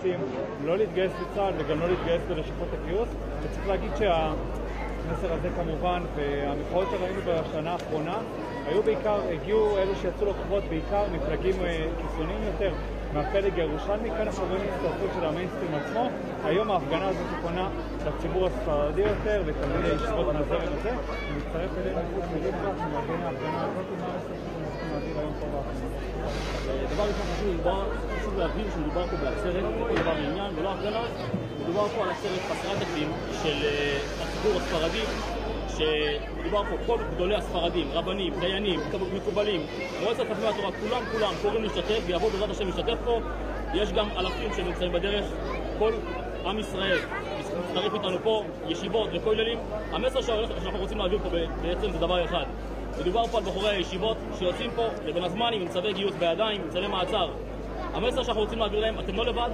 רוצים לא להתגייס לצה"ל וגם לא להתגייס ללשכות הגיוס. וצריך להגיד שהמסר הזה כמובן, והמחאות שראינו בשנה האחרונה, הגיעו אלו שיצאו לקרבות בעיקר מפלגים קיצוניים יותר מהפלג הירושלמי. כאן אנחנו רואים הצטרפות של המיינסטרים עצמו. היום ההפגנה הזאת פונה לציבור הספרדי יותר ותלמידי ישיבות מהזרם הזה, ומצטרף אלינו מחוץ מליטבק ומארגן ההפגנה הזאת. מה המסר שאנחנו רוצים להעביר היום פה בהפגנה? דבר ראשון חשוב להבין שמדובר פה בעצרת לכל דבר העניין ולא הפגנה. מדובר פה על עצרת חסרת תקדים של הציבור הספרדי, שמדובר פה כל גדולי הספרדים, רבנים, דיינים, מקובלים, מועצת חכמי התורה, כולם קוראים להשתתף ויעבוד בעזרת השם להשתתף פה. יש גם אלפים שנמצאים בדרך, כל עם ישראל מצטרף איתנו פה, ישיבות וכוללים. המסר שאנחנו רוצים להעביר פה בעצם זה דבר אחד. מדובר פה על בחורי הישיבות שיוצאים פה לבין הזמנים עם צווי גיוס בידיים, עם צווי מעצר. המסר שאנחנו רוצים להעביר להם, אתם לא לבד.